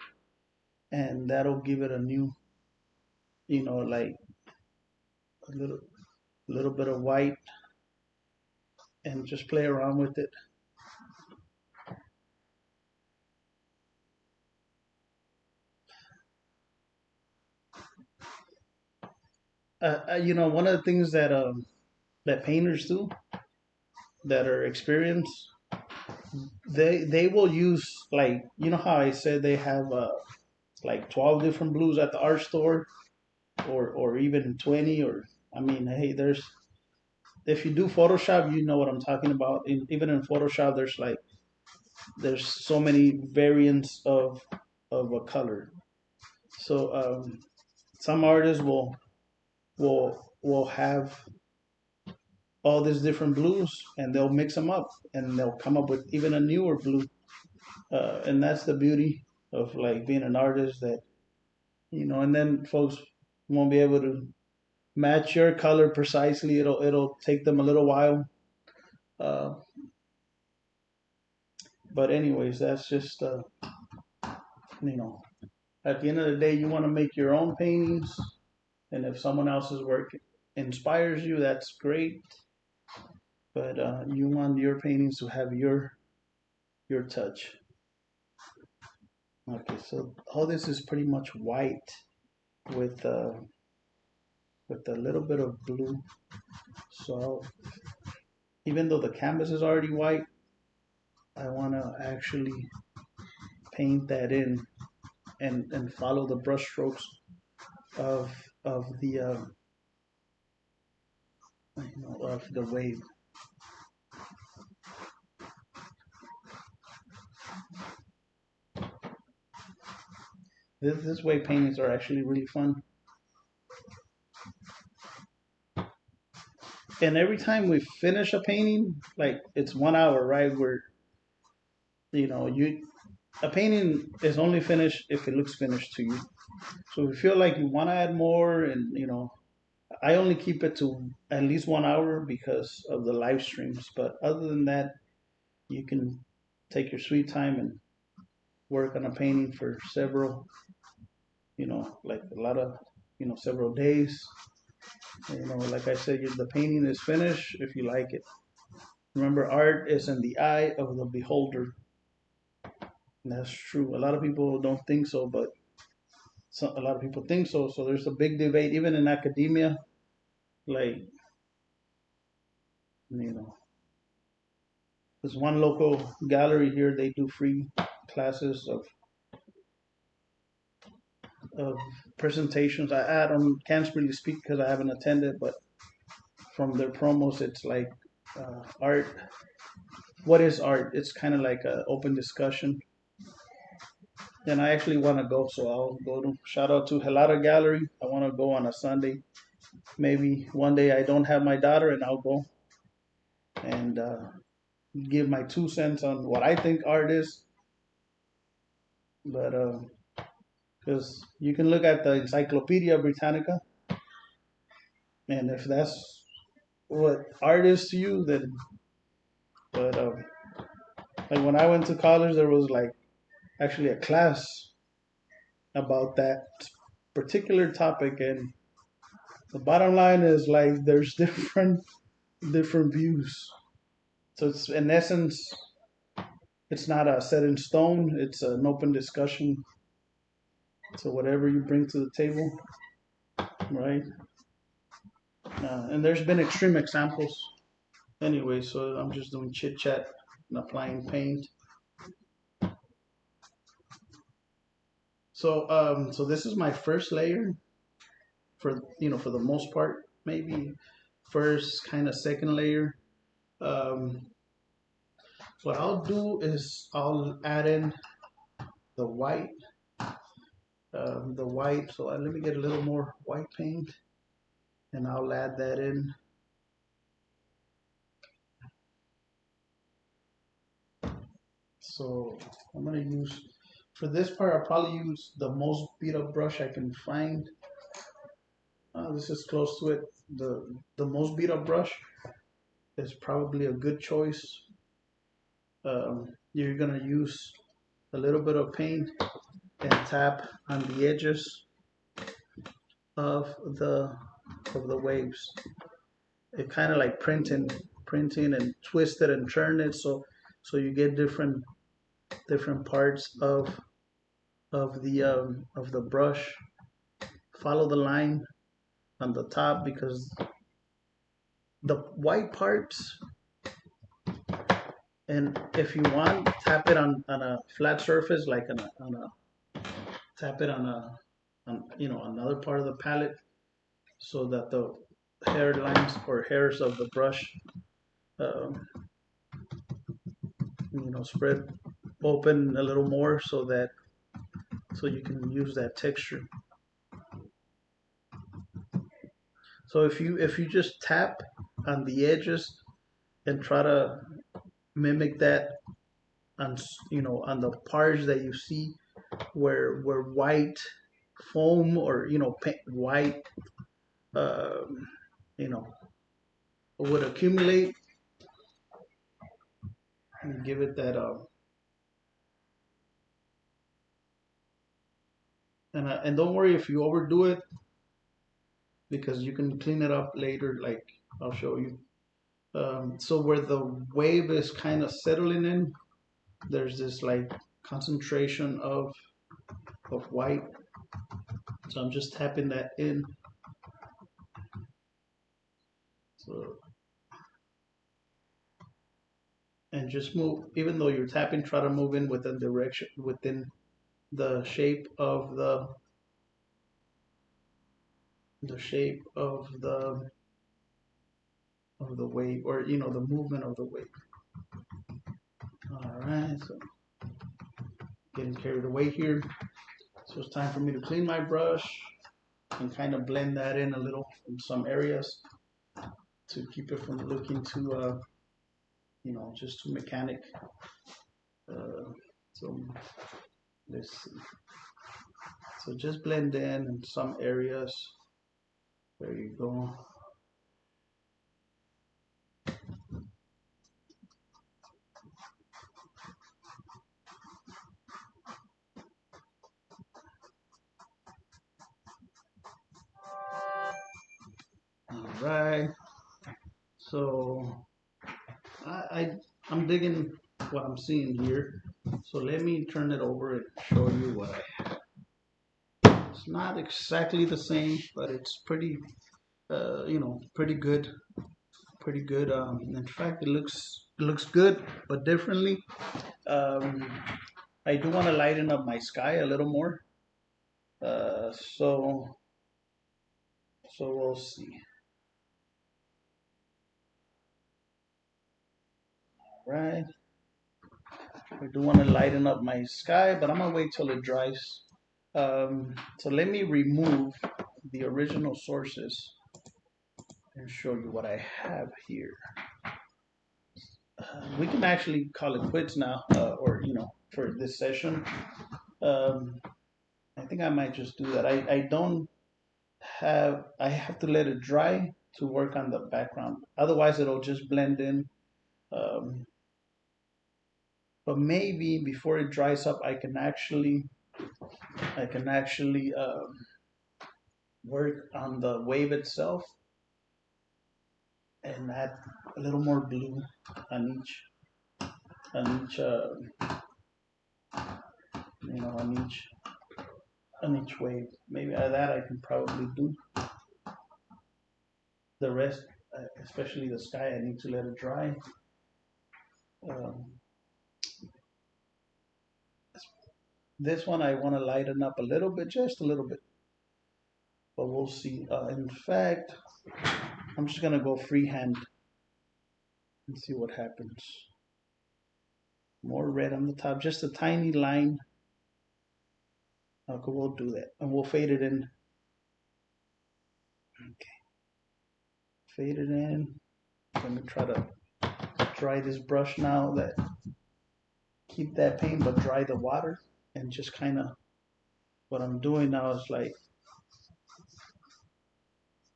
Speaker 1: and that'll give it a new, like a little bit of white, and just play around with it. One of the things that painters do that are experienced, they will use, like, how I said they have like 12 different blues at the art store, or even 20, or I mean, hey, there's if you do Photoshop, you know what I'm talking about. Even in Photoshop, there's so many variants of a color. So some artists will have all these different blues, and they'll mix them up, and they'll come up with even a newer blue. And that's the beauty of like being an artist, that and then folks won't be able to match your color precisely. It'll take them a little while. Uh, but anyways, that's just you know at the end of the day, you want to make your own paintings, and if someone else's work inspires you, that's great. But you want your paintings to have your touch. Okay, so all this is pretty much white with with a little bit of blue. So even though the canvas is already white, I want to actually paint that in, and follow the brush strokes of the of the wave. This way paintings are actually really fun. And every time we finish a painting, like it's 1 hour, right? Where you a painting is only finished if it looks finished to you. So if you feel like you want to add more, and I only keep it to at least 1 hour because of the live streams. But other than that, you can take your sweet time and work on a painting for several, like a lot of, several days. Like I said, the painting is finished if you like it. Remember, art is in the eye of the beholder. That's true. A lot of people don't think so, but a lot of people think so. So there's a big debate, even in academia. Like, you know, there's one local gallery here. They do free classes of presentations. I don't can't really speak because I haven't attended, but from their promos, it's like art. What is art? It's kind of like an open discussion. And I actually want to go, so I'll go to shout out to Helada Gallery. I want to go on a Sunday. Maybe one day I don't have my daughter, and I'll go and give my 2 cents on what I think art is. But because you can look at the Encyclopedia Britannica, and if that's what art is to you, then. But like when I went to college, there was like actually a class about that particular topic, and the bottom line is like there's different views. So it's in essence, it's not a set in stone. It's an open discussion. So whatever you bring to the table, right? And there's been extreme examples. Anyway, so I'm just doing chit chat and applying paint. So this is my first layer for for the most part, maybe first kind of second layer. Um, what I'll do is I'll add in the white, So let me get a little more white paint, and I'll add that in. So I'm gonna use for this part. I'll probably use the most beat up brush I can find. This is close to it. The most beat up brush is probably a good choice. You're gonna use a little bit of paint and tap on the edges of the waves. It kind of like printing and twist it and turn it so you get different parts of the brush. Follow the line on the top because the white parts, and if you want, tap it on a flat surface like on a tap it on another part of the palette so that the hairlines or hairs of the brush um, spread open a little more so you can use that texture. So if you just tap on the edges and try to mimic that on the parts that you see where white foam or white um, you know would accumulate, and give it that and don't worry if you overdo it because you can clean it up later, like I'll show you. So where the wave is kind of settling in, there's this like concentration of white. So I'm just tapping that in. So and just move, even though you're tapping, try to move in within the shape of the shape of the wave, or the movement of the wave. All right, so getting carried away here. So it's time for me to clean my brush and kind of blend that in a little in some areas to keep it from looking too, just too mechanic. So let's see. So just blend in some areas. There you go. All right. So I'm digging what I'm seeing here. So let me turn it over and show you what I have. It's not exactly the same, but it's pretty, pretty good. Pretty good. In fact, it looks good, but differently. Um, I do want to lighten up my sky a little more. So we'll see. All right. I do want to lighten up my sky, but I'm gonna wait till it dries. So let me remove the original sources and show you what I have here. We can actually call it quits now, or for this session. Um, I think I might just do that. I don't have. I have to let it dry to work on the background. Otherwise, it'll just blend in. Um, but maybe before it dries up, I can actually work on the wave itself and add a little more blue on each on each wave. Maybe that I can probably do. The rest, especially the sky, I need to let it dry. Um, this one I want to lighten up a little bit, just a little bit, but we'll see. In fact, I'm just gonna go freehand and see what happens. More red on the top, just a tiny line. Okay, we'll do that, and we'll fade it in. Okay, fade it in. Let me try to dry this brush now. That keep that paint, but dry the water, and just kind of what I'm doing now is like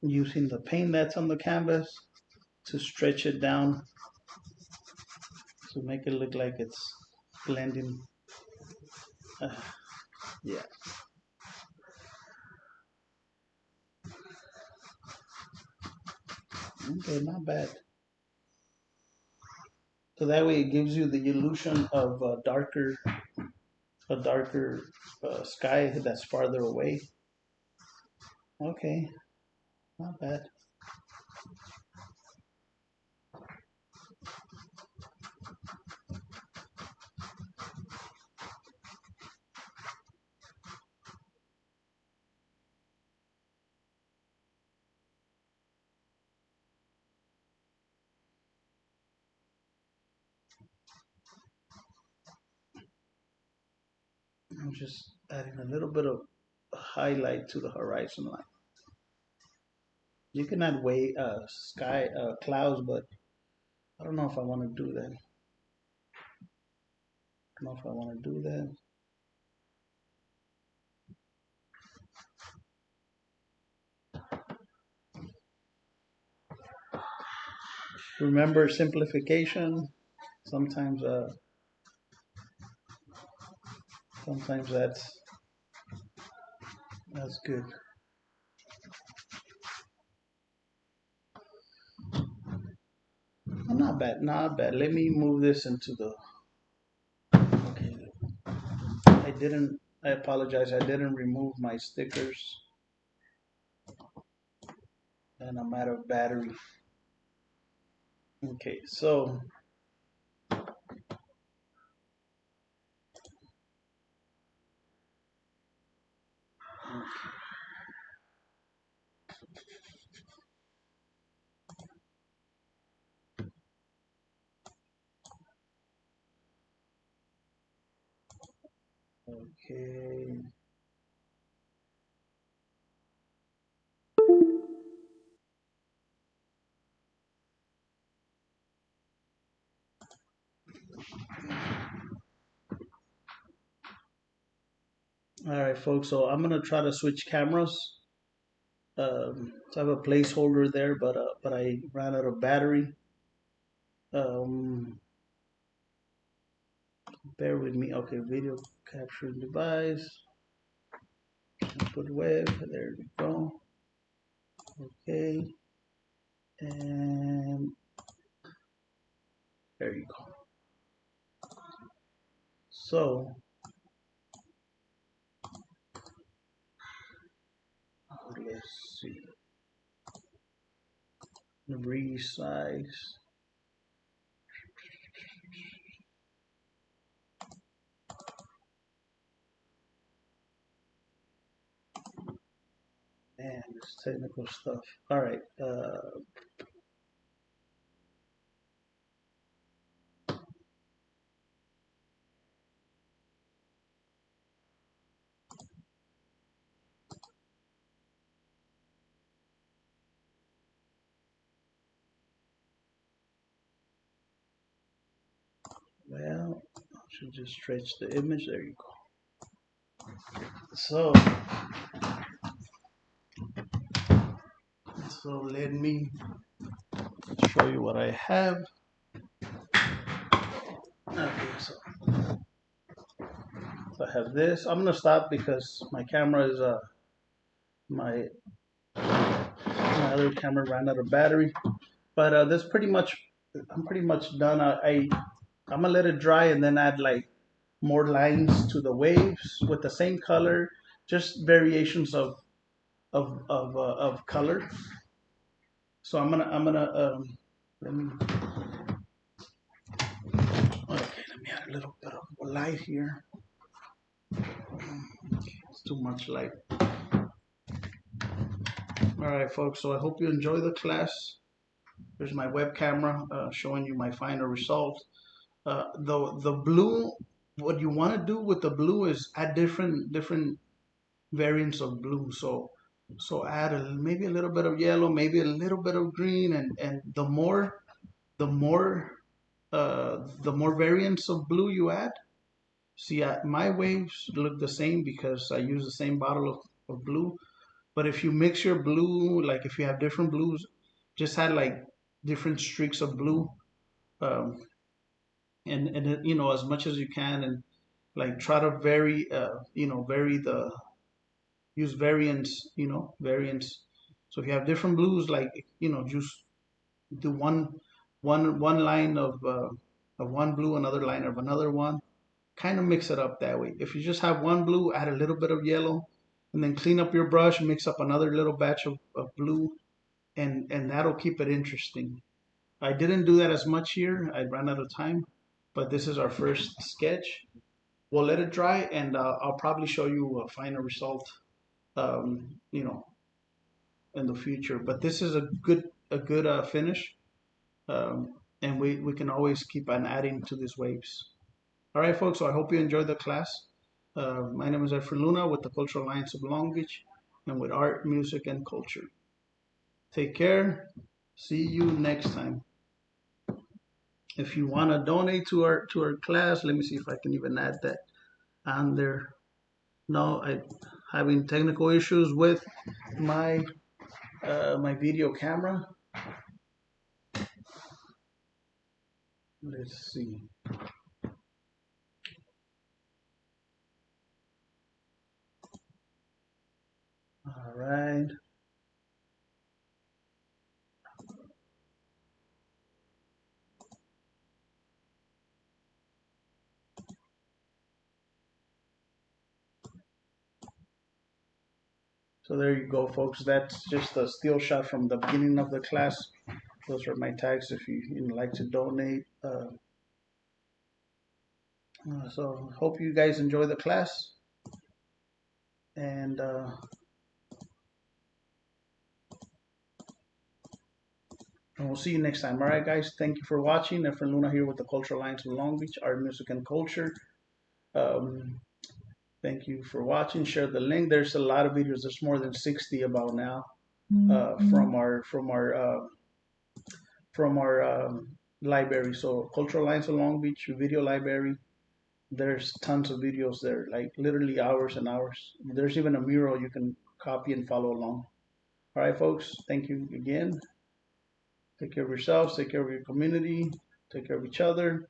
Speaker 1: using the paint that's on the canvas to stretch it down to make it look like it's blending. Uh, yeah. Okay, not bad. So that way it gives you the illusion of a darker sky that's farther away. Okay, not bad. I'm just adding a little bit of highlight to the horizon line. You can add sky clouds, but I don't know if I want to do that. I don't know if I want to do that. Remember simplification. Sometimes, sometimes that's good. Not bad, not bad. Let me move this into the. Okay, I didn't. I apologize. I didn't remove my stickers, and I'm out of battery. Okay, so okay. All right, folks. So I'm gonna try to switch cameras. So I have a placeholder there, but I ran out of battery. Um, bear with me. Okay, video capturing device. Input web. There we go. Okay, and there you go. So let's see, resize. Man, this technical stuff. All right. Well, I should just stretch the image. There you go. So, let me show you what I have. Okay, so I have this. I'm gonna stop because my camera is my other camera ran out of battery. But this pretty much, I'm pretty much done. I'm gonna let it dry and then add like more lines to the waves with the same color, just variations of color. So I'm gonna let me okay, let me add a little bit of light here. It's too much light. All right, folks. So I hope you enjoy the class. Here's my web camera showing you my final result. The blue, what you want to do with the blue is add different variants of blue. So add maybe a little bit of yellow, maybe a little bit of green, and the more the more variants of blue you add. See, my waves look the same because I use the same bottle of blue. But if you mix your blue, like if you have different blues, just add like different streaks of blue, um, and you know as much as you can, and like try to vary the use variants, variants. So if you have different blues, like just do one line of one blue, another line of another one. Kind of mix it up that way. If you just have one blue, add a little bit of yellow, and then clean up your brush, mix up another little batch of blue, and that'll keep it interesting. I didn't do that as much here. I ran out of time, but this is our first sketch. We'll let it dry, and I'll probably show you a final result, um, you know, in the future. But this is a good finish, and we can always keep on adding to these waves. All right, folks. So I hope you enjoyed the class. My name is Efren Luna with the Cultural Alliance of Long Beach, and with art, music, and culture. Take care. See you next time. If you want to donate to our class, let me see if I can even add that on there. No, I having technical issues with my my video camera. Let's see. All right. So there you go, folks. That's just a still shot from the beginning of the class. Those are my tags if you'd like to donate. So hope you guys enjoy the class, and we'll see you next time. All right, guys. Thank you for watching. Efren Luna here with the Cultural Alliance of Long Beach, Art, Music, and Culture. Um, thank you for watching. Share the link. There's a lot of videos. There's more than 60 about now from our library. So Cultural Alliance of Long Beach video library. There's tons of videos there, like literally hours and hours. There's even a mural you can copy and follow along. All right, folks. Thank you again. Take care of yourselves. Take care of your community. Take care of each other.